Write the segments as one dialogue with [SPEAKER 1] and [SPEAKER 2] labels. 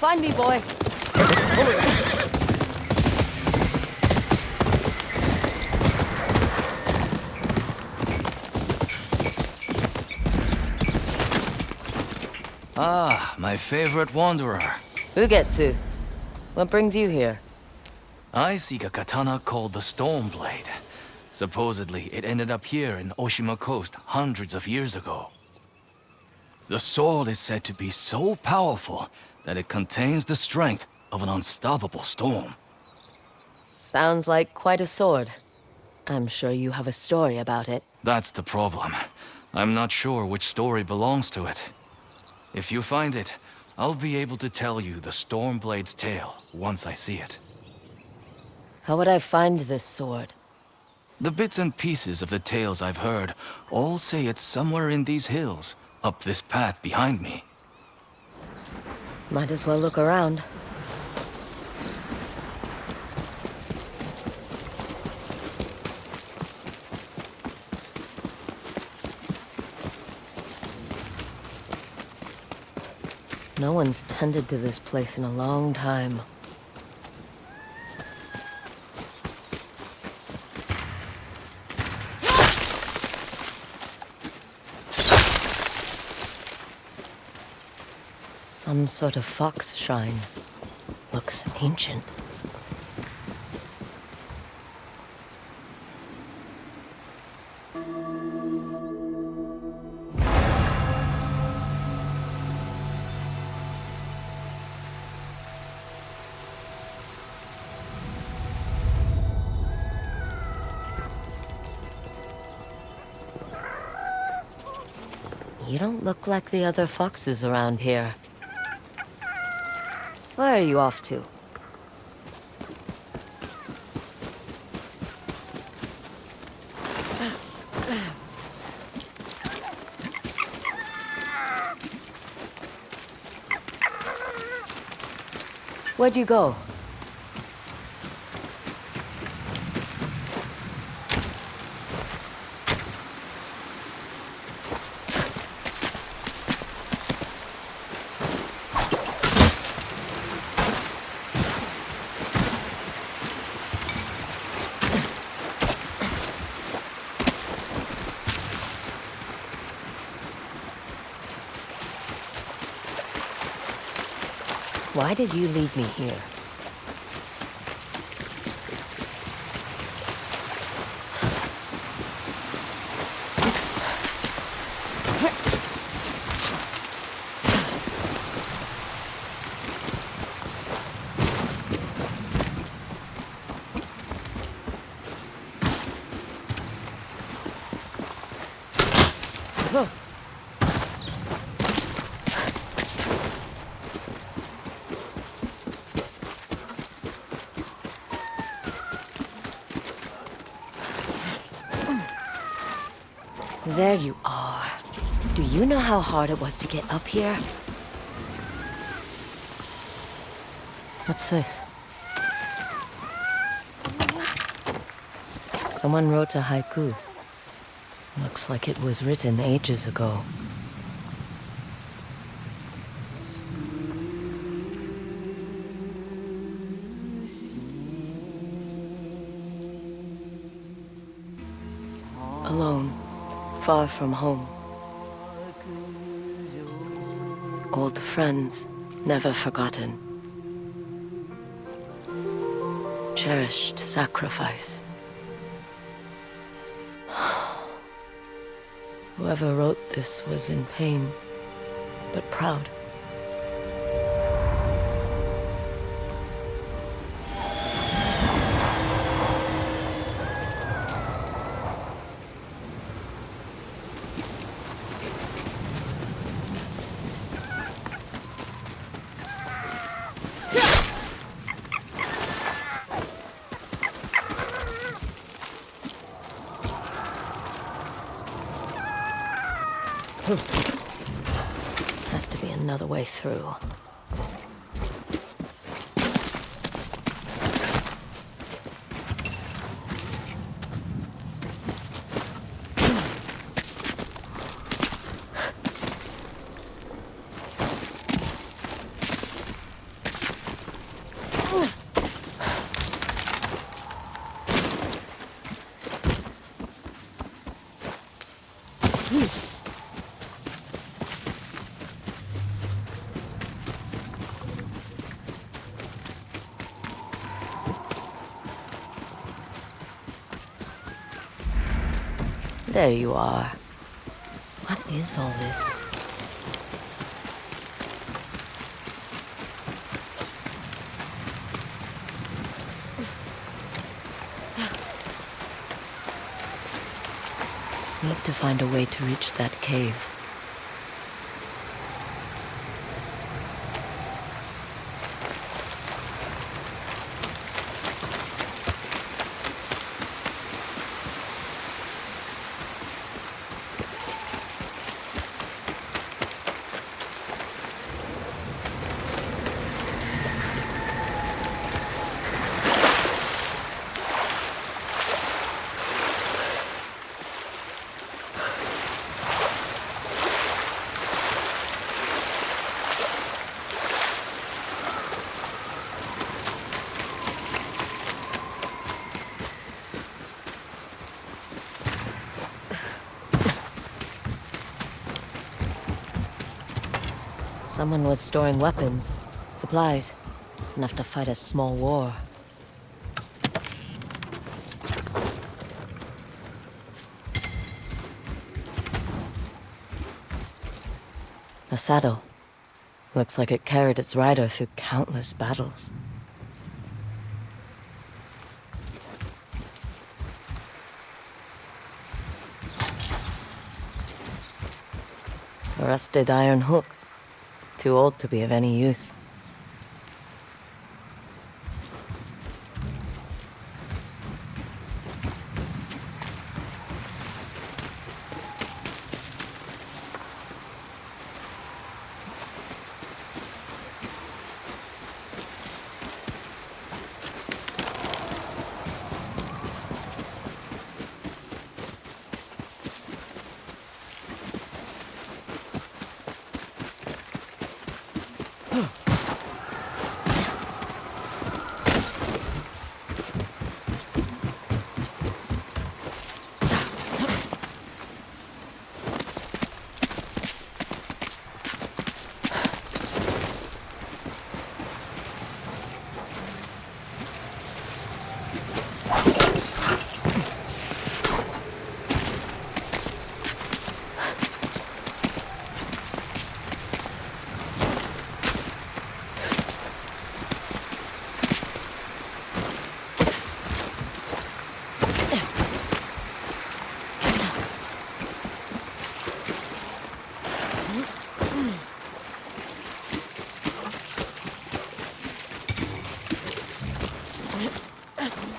[SPEAKER 1] find me, boy.
[SPEAKER 2] Ah, my favorite wanderer.
[SPEAKER 1] Ugetsu. What brings you here?
[SPEAKER 2] I seek a katana called the Stormblade. Supposedly, it ended up here in Oshima Coast hundreds of years ago. The sword is said to be so powerful that it contains the strength of an unstoppable storm.
[SPEAKER 1] Sounds like quite a sword. I'm sure you have a story about it.
[SPEAKER 2] That's the problem. I'm not sure which story belongs to it. If you find it, I'll be able to tell you the Stormblade's tale once I see it.
[SPEAKER 1] How would I find this sword?
[SPEAKER 2] The bits and pieces of the tales I've heard all say it's somewhere in these hills, up this path behind me.
[SPEAKER 1] Might as well look around. No one's tended to this place in a long time. Some sort of fox shrine. Looks ancient. You don't look like the other foxes around here. Where are you off to? Where'd you go? Why did you leave me here? There you are. Do you know how hard it was to get up here? What's this? Someone wrote a haiku. Looks like it was written ages ago. Alone. Far from home. Old friends, never forgotten. Cherished sacrifice. Whoever wrote this was in pain, but proud. Has to be another way through. There you are. What is all this? Need to find a way to reach that cave. Someone was storing weapons, supplies, enough to fight a small war. A saddle. Looks like it carried its rider through countless battles. A rusted iron hook. Too old to be of any use.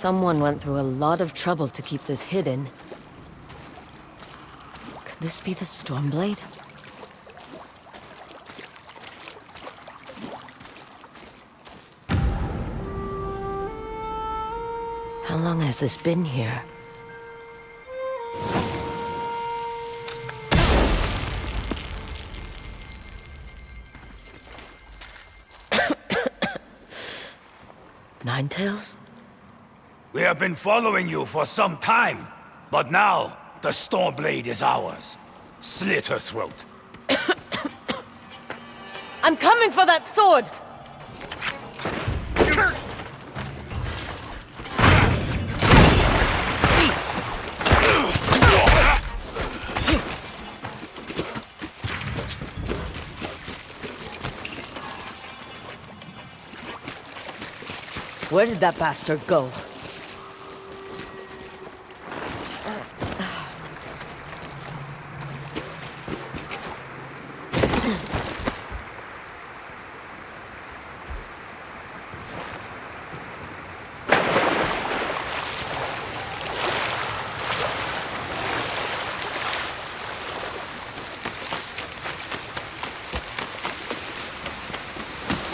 [SPEAKER 1] Someone went through a lot of trouble to keep this hidden. Could this be the Stormblade? How long has this been here? Ninetales?
[SPEAKER 3] We have been following you for some time, but now the Stormblade is ours. Slit her throat.
[SPEAKER 1] I'm coming for that sword! Where did that bastard go?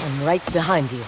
[SPEAKER 1] I'm right behind you.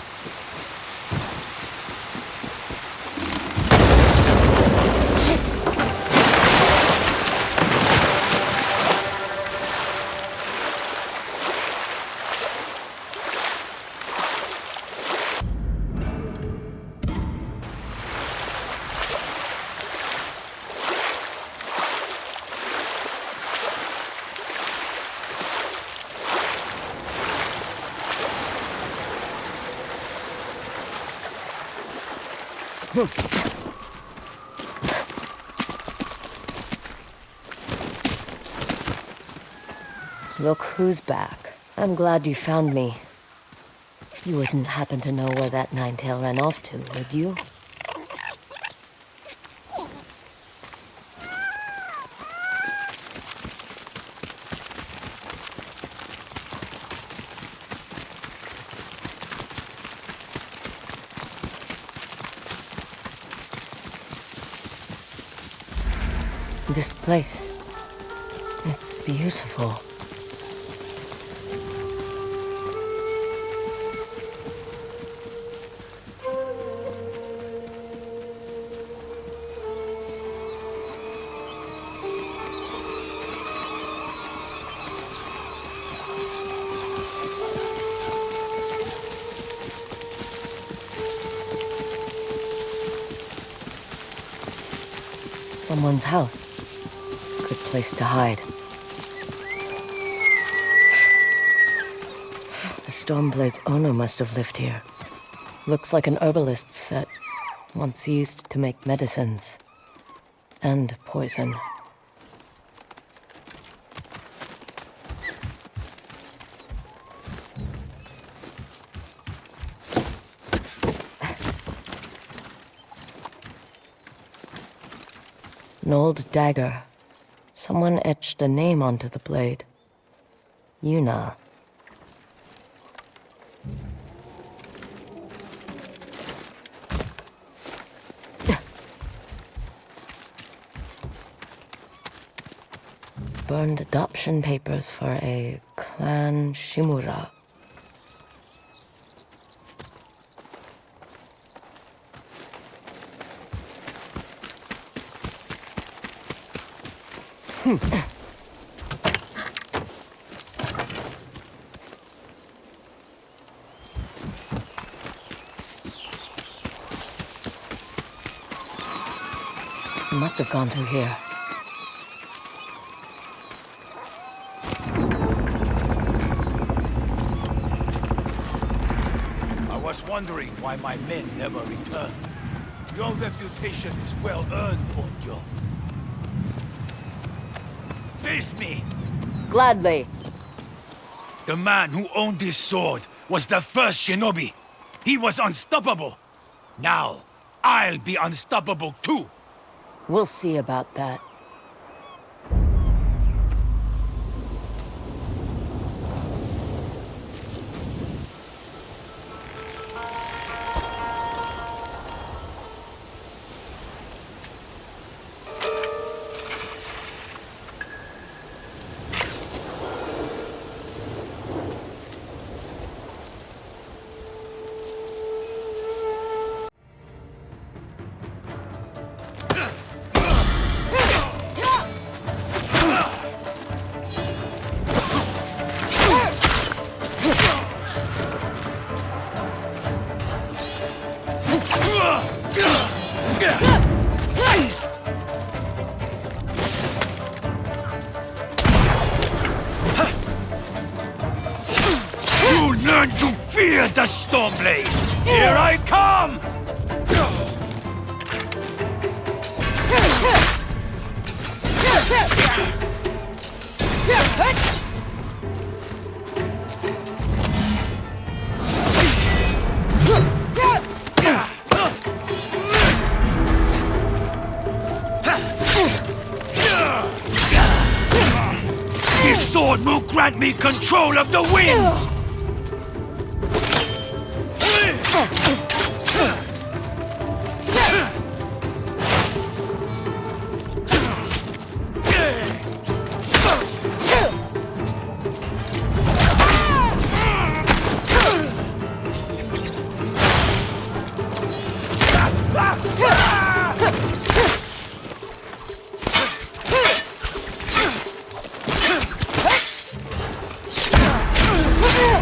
[SPEAKER 1] Look who's back. I'm glad you found me. You wouldn't happen to know where that nine-tail ran off to, would you? This place, it's beautiful. Someone's house. Good place to hide. The Stormblade's owner must have lived here. Looks like an herbalist's set, once used to make medicines. And poison. An old dagger. Someone etched a name onto the blade. Yuna. Burned adoption papers for a clan Shimura. He must have gone through here.
[SPEAKER 3] I was wondering why my men never returned. Your reputation is well earned, Onyo. Face me!
[SPEAKER 1] Gladly.
[SPEAKER 3] The man who owned this sword was the first shinobi. He was unstoppable. Now, I'll be unstoppable too.
[SPEAKER 1] We'll see about that.
[SPEAKER 3] You learn to fear the Stormblade! Here I come! This sword will grant me control of the winds!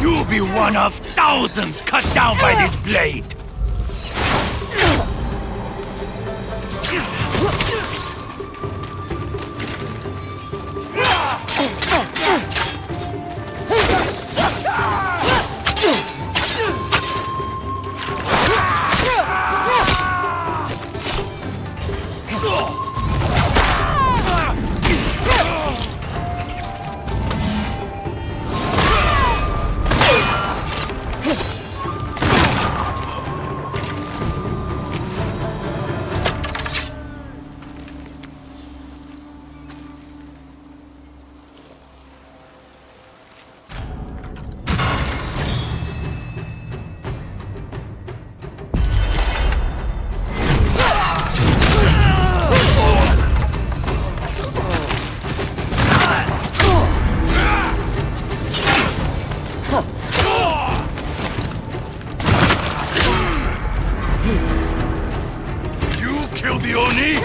[SPEAKER 3] You'll be one of thousands cut down by this blade! kill the Oni?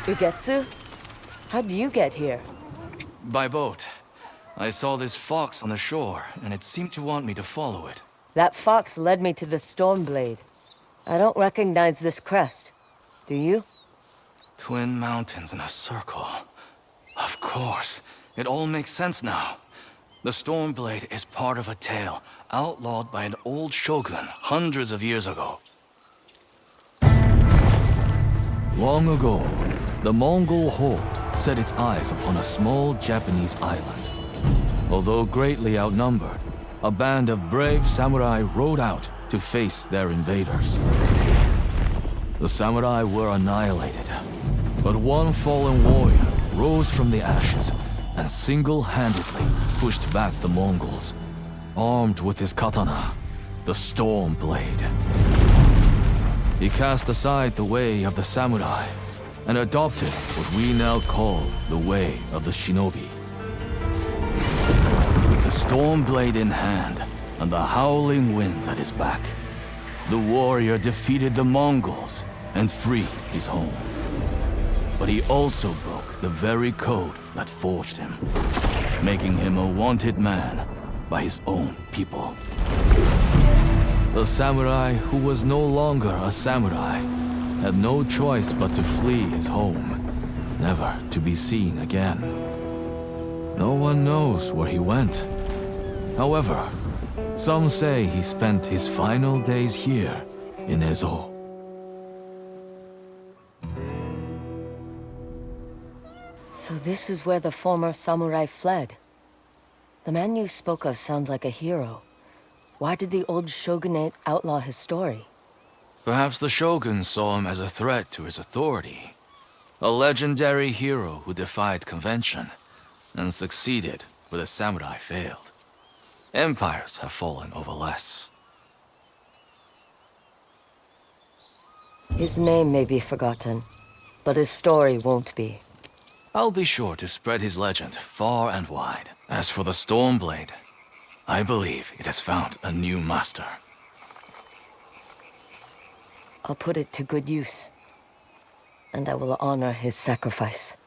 [SPEAKER 1] Ugetsu? How'd you get here?
[SPEAKER 2] By boat. I saw this fox on the shore, and it seemed to want me to follow it.
[SPEAKER 1] That fox led me to the Stormblade. I don't recognize this crest. Do you?
[SPEAKER 2] Twin mountains in a circle. Of course. It all makes sense now. The Stormblade is part of a tale outlawed by an old shogun hundreds of years ago. Long ago, the Mongol horde set its eyes upon a small Japanese island. Although greatly outnumbered, a band of brave samurai rode out to face their invaders. The samurai were annihilated, but one fallen warrior rose from the ashes and single-handedly pushed back the Mongols, armed with his katana, the Stormblade. He cast aside the way of the samurai and adopted what we now call the way of the shinobi. With the Stormblade in hand and the howling winds at his back, the warrior defeated the Mongols and freed his home. But he also broke the very code that forged him, making him a wanted man by his own people. The samurai who was no longer a samurai had no choice but to flee his home, never to be seen again. No one knows where he went. However, some say he spent his final days here in Ezo.
[SPEAKER 1] So this is where the former samurai fled. The man you spoke of sounds like a hero. Why did the old shogunate outlaw his story?
[SPEAKER 2] Perhaps the shogun saw him as a threat to his authority. A legendary hero who defied convention and succeeded where the samurai failed. Empires have fallen over less.
[SPEAKER 1] His name may be forgotten, but his story won't be.
[SPEAKER 2] I'll be sure to spread his legend far and wide. As for the Stormblade, I believe it has found a new master.
[SPEAKER 1] I'll put it to good use. And I will honor his sacrifice.